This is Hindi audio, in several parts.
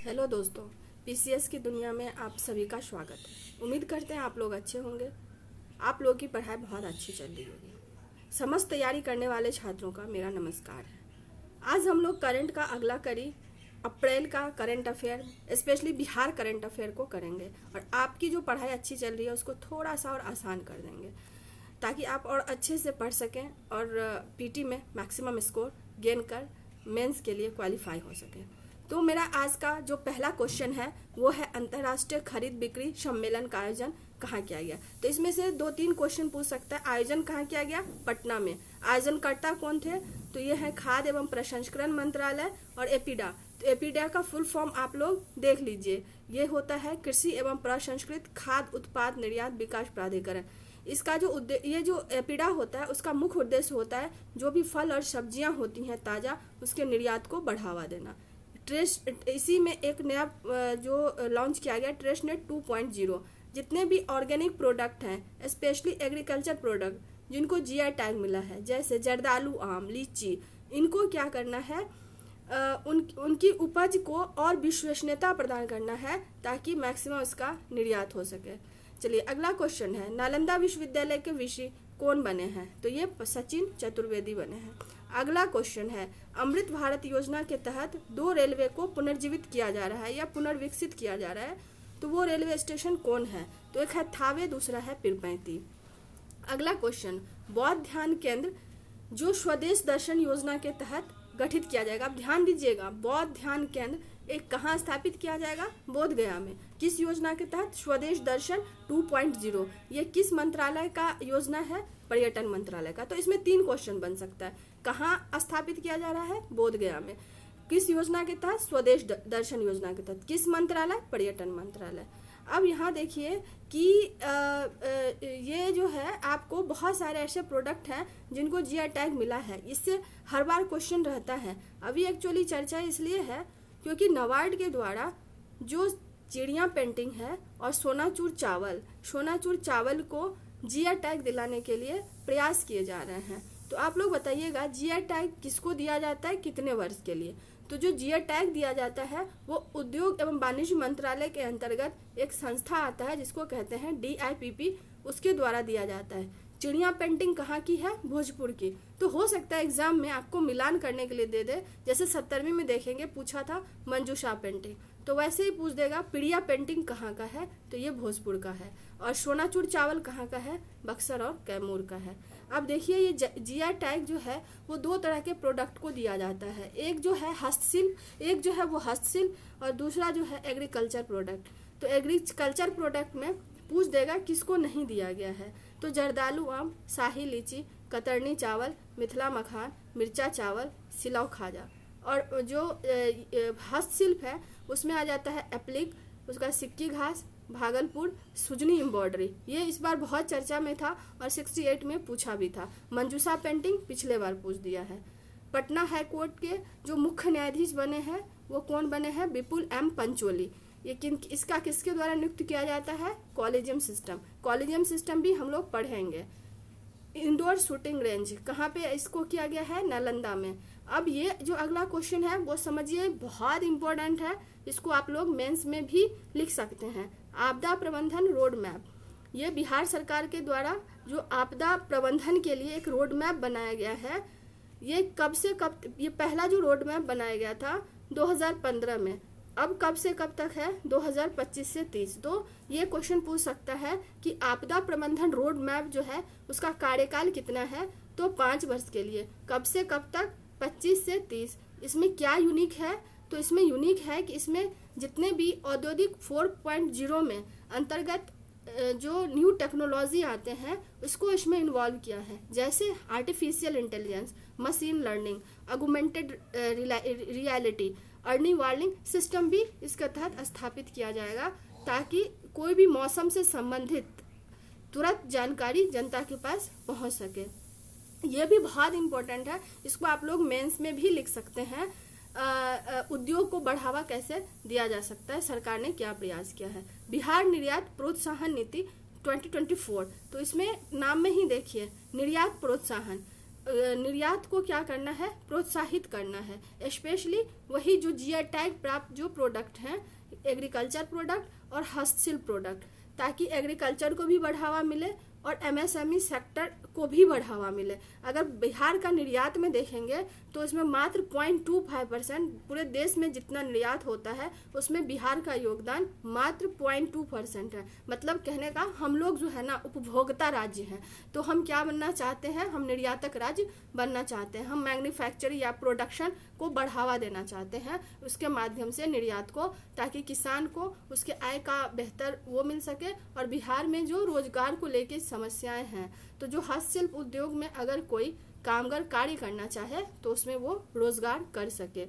हेलो दोस्तों, पीसीएस की दुनिया में आप सभी का स्वागत है। उम्मीद करते हैं आप लोग अच्छे होंगे। आप लोगों की पढ़ाई बहुत अच्छी चल रही होगी। समस्त तैयारी करने वाले छात्रों का मेरा नमस्कार है। आज हम लोग करंट का अगला कड़ी अप्रैल का current affair, specially Bihar current affair को करेंगे और आपकी जो पढ़ाई अच्छी चल रही है उसको थोड़ा सा और आसान कर देंगे ताकि आप और अच्छे से पढ़ सकें और पीटी में मैक्सिमम स्कोर गेन कर मेंस के लिए क्वालिफाई हो सके। तो मेरा आज का जो पहला क्वेश्चन है वो है अंतर्राष्ट्रीय खरीद बिक्री सम्मेलन का आयोजन कहाँ किया गया। तो इसमें से 2-3 क्वेश्चन पूछ सकता है। आयोजन कहाँ किया गया? पटना में। आयोजनकर्ता कौन थे? तो ये है खाद्य एवं प्रसंस्करण मंत्रालय और एपीडा। तो एपीडा का फुल फॉर्म आप लोग देख लीजिए, ये होता है कृषि एवं प्रसंस्कृत खाद्य उत्पाद निर्यात विकास प्राधिकरण। इसका जो ये जो एपीडा होता है उसका मुख्य उद्देश्य होता है जो भी फल और सब्जियां होती हैं ताज़ा, उसके निर्यात को बढ़ावा देना। इसी में एक नया जो लॉन्च किया गया ट्रेसनेट 2.0। जितने भी ऑर्गेनिक प्रोडक्ट हैं, स्पेशली एग्रीकल्चर प्रोडक्ट जिनको जीआई टैग मिला है, जैसे जर्दालू आम, लीची, इनको क्या करना है, उनकी उपज को और विश्वसनीयता प्रदान करना है ताकि मैक्सिमम इसका निर्यात हो सके। चलिए अगला क्वेश्चन है, नालंदा विश्वविद्यालय के वीसी कौन बने हैं? तो ये सचिन चतुर्वेदी बने हैं। अगला क्वेश्चन है, अमृत भारत योजना के तहत 2 रेलवे को पुनर्जीवित किया जा रहा है या पुनर्विकसित किया जा रहा है, तो वो रेलवे स्टेशन कौन है? तो एक है थावे, दूसरा है पीरपैंती। अगला क्वेश्चन, बौद्ध ध्यान केंद्र जो स्वदेश दर्शन योजना के तहत गठित किया जाएगा। अब ध्यान दीजिएगा, बौद्ध ध्यान केंद्र एक कहाँ स्थापित किया जाएगा? बोध गया में। किस योजना के तहत? स्वदेश दर्शन 2.0। ये किस मंत्रालय का योजना है? पर्यटन मंत्रालय का। तो इसमें 3 क्वेश्चन बन सकता है। कहाँ स्थापित किया जा रहा है? बोध गया में। किस योजना के तहत? स्वदेश दर्शन योजना के तहत। किस मंत्रालय? पर्यटन मंत्रालय। अब यहाँ देखिए कि ये जो है आपको बहुत सारे ऐसे प्रोडक्ट हैं जिनको जीआई टैग मिला है। इससे हर बार क्वेश्चन रहता है। अभी एक्चुअली चर्चा इसलिए है क्योंकि नाबार्ड के द्वारा जो चिड़िया पेंटिंग है और सोनाचूर चावल को जीआई टैग दिलाने के लिए प्रयास किए जा रहे हैं। तो आप लोग बताइएगा जीआई टैग किसको दिया जाता है, कितने वर्ष के लिए? तो जो जीआई टैग दिया जाता है वो उद्योग एवं वाणिज्य मंत्रालय के अंतर्गत एक संस्था आता है जिसको कहते हैं DIPP, उसके द्वारा दिया जाता है। चिड़िया पेंटिंग कहाँ की है? भोजपुर की। तो हो सकता है एग्जाम में आपको मिलान करने के लिए दे दे, जैसे 70वीं में देखेंगे पूछा था मंजूषा पेंटिंग, तो वैसे ही पूछ देगा पिड़िया पेंटिंग कहाँ का है, तो ये भोजपुर का है। और सोनाचूर चावल कहाँ का है? बक्सर और कैमूर का है। अब देखिए ये जीआई टैग जो है वो 2 तरह के प्रोडक्ट को दिया जाता है। एक जो है हस्तशिल्प और दूसरा जो है एग्रीकल्चर प्रोडक्ट। तो एग्रीकल्चर प्रोडक्ट में पूछ देगा किसको नहीं दिया गया है। तो जर्दालू आम, शाही लीची, कतरनी चावल, मिथिला मखान, मिर्चा चावल, सिलाव खाजा। और जो हस्तशिल्प है उसमें आ जाता है एप्लिक, उसका सिक्की घास, भागलपुर, सुजनी एम्ब्रॉयडरी। ये इस बार बहुत चर्चा में था और 68 में पूछा भी था। मंजूषा पेंटिंग पिछले बार पूछ दिया है। पटना हाई कोर्ट के जो मुख्य न्यायाधीश बने हैं वो कौन बने हैं? विपुल M पंचोली। ये इसका किसके द्वारा नियुक्त किया जाता है? कॉलेजियम सिस्टम भी हम लोग पढ़ेंगे। इंडोर शूटिंग रेंज कहाँ पे इसको किया गया है? नालंदा में। अब ये जो अगला क्वेश्चन है वो समझिए बहुत इंपॉर्टेंट है, इसको आप लोग मेंस में भी लिख सकते हैं। आपदा प्रबंधन रोड मैप, ये बिहार सरकार के द्वारा जो आपदा प्रबंधन के लिए एक रोड मैप बनाया गया है। ये कब से कब, ये पहला जो रोड मैप बनाया गया था 2015 में, अब कब से कब तक है? 2025 से 30। तो ये क्वेश्चन पूछ सकता है कि आपदा प्रबंधन रोड मैप जो है उसका कार्यकाल कितना है? तो 5 वर्ष के लिए। कब से कब तक? 25 से 30। इसमें क्या यूनिक है? तो इसमें यूनिक है कि इसमें जितने भी औद्योगिक 4.0 में अंतर्गत जो न्यू टेक्नोलॉजी आते हैं उसको इसमें इन्वॉल्व किया है, जैसे artificial intelligence, machine learning, augmented reality, early warning system भी इसके तहत स्थापित किया जाएगा ताकि कोई भी मौसम से संबंधित तुरंत जानकारी जनता के पास पहुंच सके। ये भी बहुत इंपॉर्टेंट है, इसको आप लोग मेंस में भी लिख सकते हैं। उद्योग को बढ़ावा कैसे दिया जा सकता है, सरकार ने क्या प्रयास किया है। बिहार निर्यात प्रोत्साहन नीति 2024, तो इसमें नाम में ही देखिए निर्यात प्रोत्साहन। निर्यात को क्या करना है, प्रोत्साहित करना है। स्पेशली वही जो जीआई टैग प्राप्त जो प्रोडक्ट हैं, एग्रीकल्चर प्रोडक्ट और हस्तशिल्प प्रोडक्ट, ताकि एग्रीकल्चर को भी बढ़ावा मिले और एमएसएमई सेक्टर को भी बढ़ावा मिले। अगर बिहार का निर्यात में देखेंगे तो इसमें मात्र 0.25%, पूरे देश में जितना निर्यात होता है उसमें बिहार का योगदान मात्र 0.2% है। मतलब कहने का हम लोग जो है ना उपभोक्ता राज्य हैं, तो हम क्या बनना चाहते हैं, हम निर्यातक राज्य बनना चाहते हैं। हम मैन्युफैक्चरिंग या प्रोडक्शन को बढ़ावा देना चाहते हैं उसके माध्यम से निर्यात को, ताकि किसान को उसके आय का बेहतर वो मिल सके। और बिहार में जो रोजगार को लेके समस्याएं हैं, तो जो हस्तशिल्प उद्योग में अगर कोई कामगार कार्य करना चाहे तो उसमें वो रोजगार कर सके।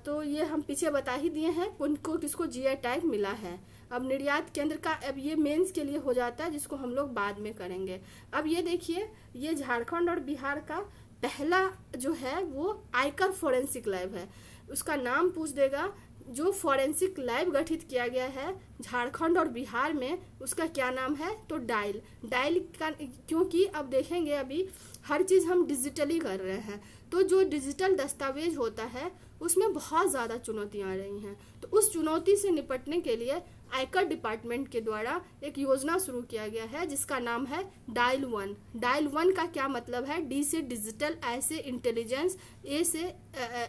तो ये हम पीछे बता ही दिए हैं उनको किसको जीआई टैग मिला है। अब निर्यात केंद्र का, अब ये मेंस के लिए हो जाता है जिसको हम लोग बाद में करेंगे। अब ये देखिए, ये झारखंड और बिहार का पहला जो है वो आयकर फोरेंसिक लैब है। उसका नाम पूछ देगा, जो फॉरेंसिक लैब गठित किया गया है झारखंड और बिहार में, उसका क्या नाम है, तो डायल का। क्योंकि अब देखेंगे अभी हर चीज़ हम डिजिटली कर रहे हैं, तो जो डिजिटल दस्तावेज होता है उसमें बहुत ज़्यादा चुनौतियाँ आ रही हैं। तो उस चुनौती से निपटने के लिए आयकर डिपार्टमेंट के द्वारा एक योजना शुरू किया गया है जिसका नाम है डायल 1। डायल 1 का क्या मतलब है, डी से डिजिटल, आई से इंटेलिजेंस, ए से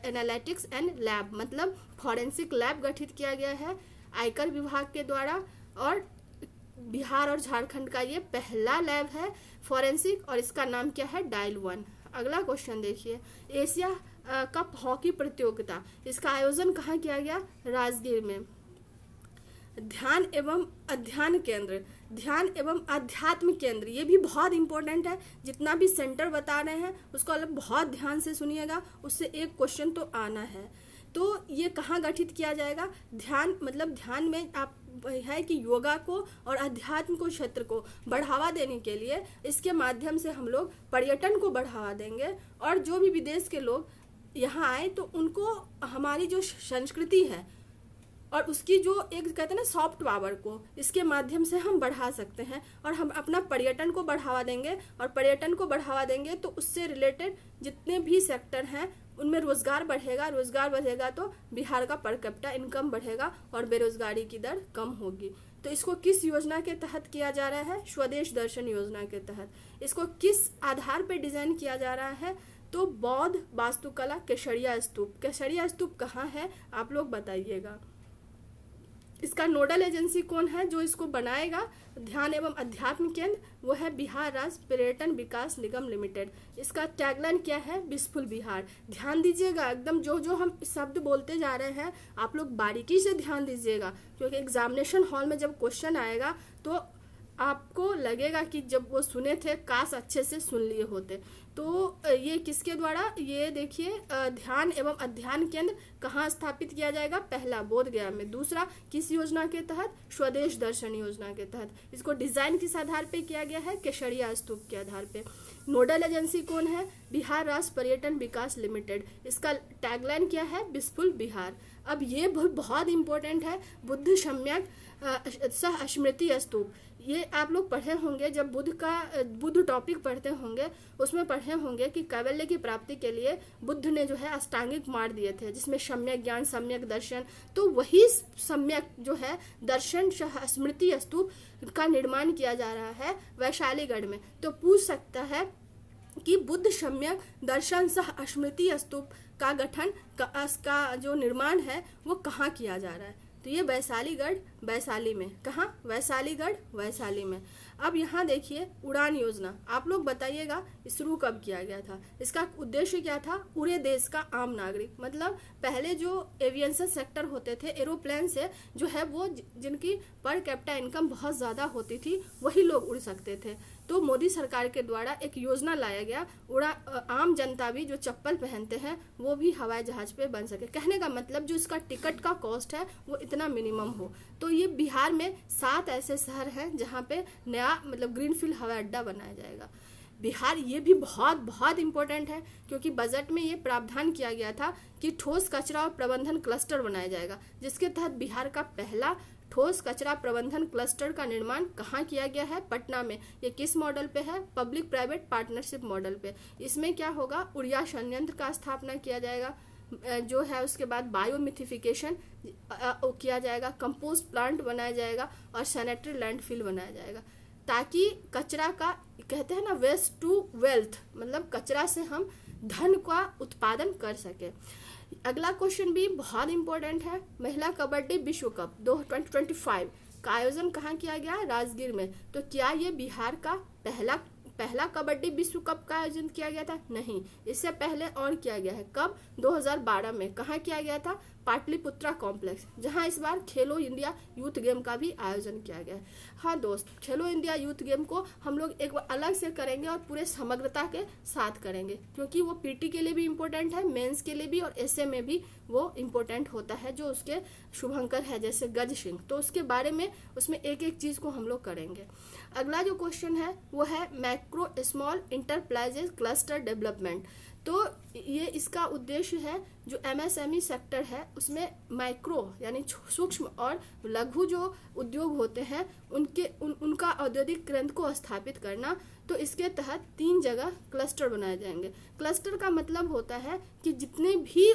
एनालिटिक्स एंड लैब, मतलब फॉरेंसिक लैब गठित किया गया है आयकर विभाग के द्वारा। और बिहार और झारखंड का ये पहला लैब है फॉरेंसिक, और इसका नाम क्या है, डायल 1। अगला क्वेश्चन देखिए, एशिया कप हॉकी प्रतियोगिता, इसका आयोजन कहाँ किया गया, राजगीर में। ध्यान एवं अध्ययन केंद्र, ध्यान एवं अध्यात्म केंद्र, ये भी बहुत इंपॉर्टेंट है। जितना भी सेंटर बता रहे हैं उसको अलग बहुत ध्यान से सुनिएगा, उससे एक क्वेश्चन तो आना है। तो ये कहाँ गठित किया जाएगा, ध्यान मतलब ध्यान में आप है कि योगा को और अध्यात्म को क्षेत्र को बढ़ावा देने के लिए इसके माध्यम से हम लोग पर्यटन को बढ़ावा देंगे। और जो भी विदेश के लोग यहाँ आए तो उनको हमारी जो संस्कृति है और उसकी जो एक कहते हैं ना सॉफ्ट पावर को, इसके माध्यम से हम बढ़ा सकते हैं। और हम अपना पर्यटन को बढ़ावा देंगे, और पर्यटन को बढ़ावा देंगे तो उससे रिलेटेड जितने भी सेक्टर हैं उनमें रोजगार बढ़ेगा। रोजगार बढ़ेगा तो बिहार का पर कैपिटा इनकम बढ़ेगा और बेरोजगारी की दर कम होगी। तो इसको किस योजना के तहत किया जा रहा है, स्वदेश दर्शन योजना के तहत। इसको किस आधार पर डिजाइन किया जा रहा है, तो बौद्ध वास्तुकला केसरिया स्तूप। केसरिया स्तूप कहाँ है आप लोग बताइएगा। इसका नोडल एजेंसी कौन है जो इसको बनाएगा, ध्यान एवं अध्यात्म केंद्र, वो है बिहार राज्य पर्यटन विकास निगम लिमिटेड। इसका टैगलाइन क्या है, विशफुल बिहार। ध्यान दीजिएगा, एकदम जो जो हम शब्द बोलते जा रहे हैं आप लोग बारीकी से ध्यान दीजिएगा, क्योंकि एग्जामिनेशन हॉल में जब क्वेश्चन आएगा तो आपको लगेगा कि जब वो सुने थे काश अच्छे से सुन लिए होते। तो ये किसके द्वारा, ये देखिए ध्यान एवं अध्ययन केंद्र कहाँ स्थापित किया जाएगा, पहला बोधगया में। दूसरा किस योजना के तहत, स्वदेश दर्शन योजना के तहत। इसको डिजाइन किस आधार पे किया गया है, केसरिया स्तूप के आधार पे। नोडल एजेंसी कौन है, बिहार राज्य पर्यटन विकास लिमिटेड। इसका टैगलाइन क्या है, विशफुल बिहार। अब ये बहुत इंपॉर्टेंट है, बुद्ध सम्यक सह स्मृति स्तूप। ये आप लोग पढ़े होंगे, जब बुद्ध टॉपिक पढ़ते होंगे उसमें पढ़े होंगे कि कैवल्य की प्राप्ति के लिए बुद्ध ने जो है अष्टांगिक मार्ग दिए थे, जिसमें सम्यक ज्ञान, सम्यक दर्शन। तो वही सम्यक जो है दर्शन सह स्मृति स्तूप का निर्माण किया जा रहा है वैशालीगढ़ में। तो पूछ सकता है कि बुद्ध सम्यक दर्शन सह स्मृति स्तूप का गठन का जो निर्माण है वो कहाँ किया जा रहा है, तो ये वैशाली में। कहाँ, वैशाली में। अब यहाँ देखिए उड़ान योजना, आप लोग बताइएगा शुरू कब किया गया था। इसका उद्देश्य क्या था, पूरे देश का आम नागरिक, मतलब पहले जो एविएशन सेक्टर होते थे एरोप्लेन से जो है वो जिनकी पर कैपिटा इनकम बहुत ज़्यादा होती थी वही लोग उड़ सकते थे। तो मोदी सरकार के द्वारा एक योजना लाया गया, आम जनता भी जो चप्पल पहनते हैं वो भी हवाई जहाज पे बन सके। कहने का मतलब जो इसका टिकट का कॉस्ट है वो इतना मिनिमम हो। तो ये बिहार में 7 ऐसे शहर हैं जहाँ पे नया मतलब ग्रीनफील्ड हवाई अड्डा बनाया जाएगा। बिहार ये भी बहुत बहुत इम्पोर्टेंट है, क्योंकि बजट में ये प्रावधान किया गया था कि ठोस कचरा और प्रबंधन क्लस्टर बनाया जाएगा, जिसके तहत बिहार का पहला ठोस कचरा प्रबंधन क्लस्टर का निर्माण कहाँ किया गया है? पटना में। ये किस मॉडल पे है? पब्लिक प्राइवेट पार्टनरशिप मॉडल पे। इसमें क्या होगा? ऊर्जा संयंत्र का स्थापना किया जाएगा जो है, उसके बाद बायोमिथिफिकेशन किया जाएगा, कंपोस्ट प्लांट बनाया जाएगा और सैनिटरी लैंडफिल बनाया जाएगा, ताकि कचरा का, कहते हैं ना, वेस्ट टू वेल्थ, मतलब कचरा से हम धन का उत्पादन कर सके। अगला क्वेश्चन भी बहुत इंपॉर्टेंट है। महिला कबड्डी विश्व कप 2025 का आयोजन कहाँ किया गया? राजगीर में। तो क्या ये बिहार का पहला कबड्डी विश्व कप का आयोजन किया गया था? नहीं, इससे पहले और किया गया है। कब? 2012 में। कहाँ किया गया था? पाटलिपुत्रा कॉम्प्लेक्स, जहां इस बार खेलो इंडिया यूथ गेम का भी आयोजन किया गया है। हाँ दोस्त, खेलो इंडिया यूथ गेम को हम लोग एक बार अलग से करेंगे और पूरे समग्रता के साथ करेंगे, क्योंकि वो पीटी के लिए भी इम्पोर्टेंट है, मेंस के लिए भी और एसए में भी वो इम्पोर्टेंट होता है, जो उसके शुभंकर है जैसे गज सिंह। तो उसके बारे में उसमें एक एक चीज़ को हम लोग करेंगे। अगला जो क्वेश्चन है वो है macro small enterprises cluster development. तो ये इसका उद्देश्य है, जो एमएसएमई सेक्टर है उसमें माइक्रो यानी सूक्ष्म और लघु जो उद्योग होते हैं उनका औद्योगिक केंद्र को स्थापित करना। तो इसके तहत 3 जगह क्लस्टर बनाए जाएंगे। क्लस्टर का मतलब होता है कि जितने भी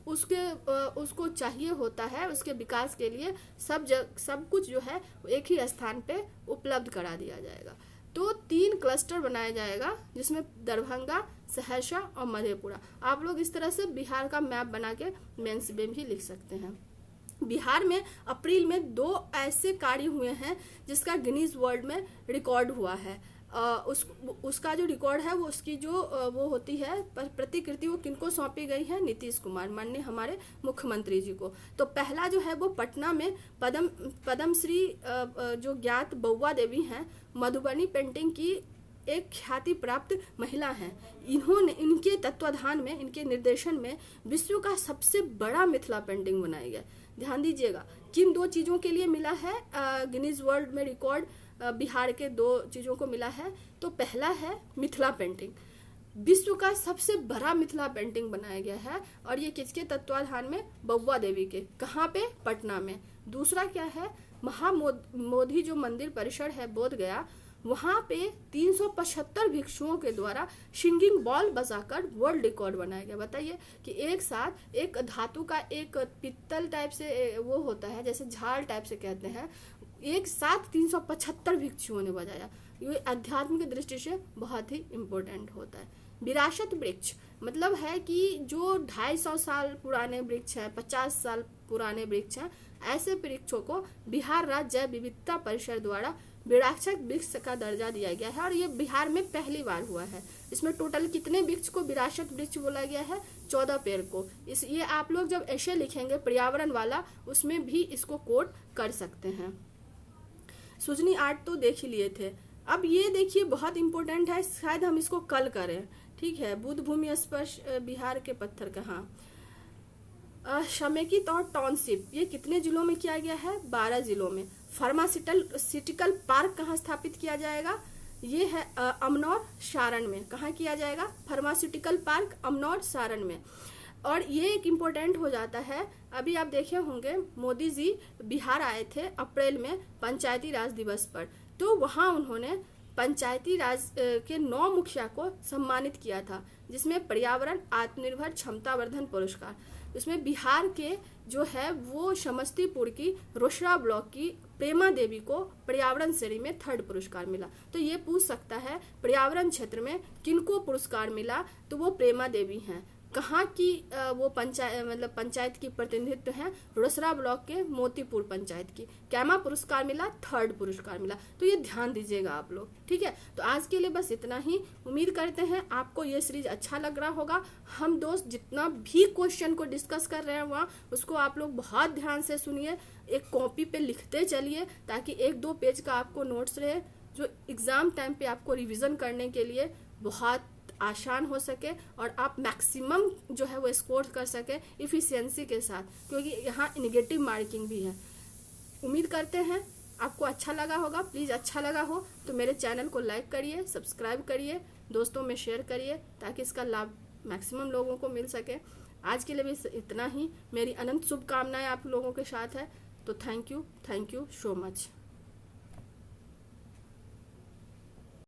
उसको चाहिए होता है उसके विकास के लिए सब कुछ जो है एक ही स्थान पे उपलब्ध करा दिया जाएगा। तो 3 क्लस्टर बनाया जाएगा, जिसमें दरभंगा, सहरसा और मधेपुरा। आप लोग इस तरह से बिहार का मैप बना के मेंस में भी लिख सकते हैं। बिहार में अप्रैल में 2 ऐसे कार्य हुए हैं जिसका गिनीज वर्ल्ड में रिकॉर्ड हुआ है। उसका जो रिकॉर्ड है वो उसकी जो वो होती है प्रतिकृति, वो किनको सौंपी गई है? नीतीश कुमार माननीय हमारे मुख्यमंत्री जी को। तो पहला जो है वो पटना में पद्मश्री जो ज्ञात बउआ देवी हैं, मधुबनी पेंटिंग की एक ख्याति प्राप्त महिला हैं। इनके तत्वाधान में, इनके निर्देशन में विश्व का सबसे बड़ा मिथिला पेंटिंग बनाया गया। ध्यान दीजिएगा, किन 2 चीज़ों के लिए मिला है गिनीज वर्ल्ड में रिकॉर्ड? बिहार के 2 चीज़ों को मिला है। तो पहला है मिथिला पेंटिंग, विश्व का सबसे बड़ा मिथिला पेंटिंग बनाया गया है, और ये किसके तत्वाधान में? बउआ देवी के। कहाँ पे? पटना में। दूसरा क्या है? महामोधी जो मंदिर परिसर है बोध गया, वहाँ पे 375 भिक्षुओं के द्वारा सिंगिंग बॉल बजाकर वर्ल्ड रिकॉर्ड बनाया गया। बताइए कि एक साथ एक धातु का एक पित्तल टाइप से वो होता है, जैसे झाल टाइप से कहते हैं, एक साथ 375 भिक्षुओं ने बजाया। ये अध्यात्म की दृष्टि से बहुत ही इम्पोर्टेंट होता है। विरासत वृक्ष मतलब है कि जो 250 साल पुराने वृक्ष हैं, 50 साल पुराने वृक्ष हैं, ऐसे वृक्षों को बिहार राज्य जैव विविधता परिषद द्वारा विरासत वृक्ष का दर्जा दिया गया है, और ये बिहार में पहली बार हुआ है। इसमें टोटल कितने वृक्ष को विरासत वृक्ष बोला गया है? 14 पेड़ को। ये आप लोग जब ऐसे लिखेंगे पर्यावरण वाला, उसमें भी इसको कोट कर सकते हैं। सुजनी आर्ट तो देख ही लिए थे। अब ये देखिए बहुत इंपॉर्टेंट है, शायद हम इसको कल करें, ठीक है। बुद्ध भूमि स्पर्श बिहार के पत्थर कहाँ? समेकित और टाउनशिप, ये कितने जिलों में किया गया है? 12 जिलों में। फार्मास्यूटिकल पार्क कहाँ स्थापित किया जाएगा? ये है अमनौर सारण में। कहाँ किया जाएगा? फार्मास्यूटिकल पार्क अमनौर सारण में। और ये एक इम्पोर्टेंट हो जाता है, अभी आप देखे होंगे मोदी जी बिहार आए थे अप्रैल में पंचायती राज दिवस पर, तो वहाँ उन्होंने पंचायती राज के 9 मुखिया को सम्मानित किया था, जिसमें पर्यावरण आत्मनिर्भर क्षमतावर्धन पुरस्कार। इसमें बिहार के जो है वो समस्तीपुर की रोसड़ा ब्लॉक की प्रेमा देवी को पर्यावरण श्रेणी में 3rd पुरस्कार मिला। तो ये पूछ सकता है पर्यावरण क्षेत्र में किनको पुरस्कार मिला? तो वो प्रेमा देवी हैं। कहाँ की वो पंचायत की प्रतिनिधित्व है? रोसड़ा ब्लॉक के मोतीपुर पंचायत की। कैमा पुरस्कार मिला? 3rd पुरस्कार मिला। तो ये ध्यान दीजिएगा आप लोग, ठीक है। तो आज के लिए बस इतना ही। उम्मीद करते हैं आपको ये सीरीज अच्छा लग रहा होगा। हम दोस्त जितना भी क्वेश्चन को डिस्कस कर रहे हैं वहाँ उसको आप लोग बहुत ध्यान से सुनिए, एक कॉपी पे लिखते चलिए, ताकि 1-2 पेज का आपको नोट्स रहे, जो एग्जाम टाइम पे आपको रिविजन करने के लिए बहुत आसान हो सके और आप मैक्सिमम जो है वो स्कोर कर सके इफिशियंसी के साथ, क्योंकि यहाँ नेगेटिव मार्किंग भी है। उम्मीद करते हैं आपको अच्छा लगा होगा। प्लीज़ अच्छा लगा हो तो मेरे चैनल को लाइक करिए, सब्सक्राइब करिए। दोस्तों में शेयर करिए ताकि इसका लाभ मैक्सिमम लोगों को मिल सके। आज के लिए भी इतना ही। मेरी अनंत शुभकामनाएं आप लोगों के साथ है। तो थैंक यू सो मच।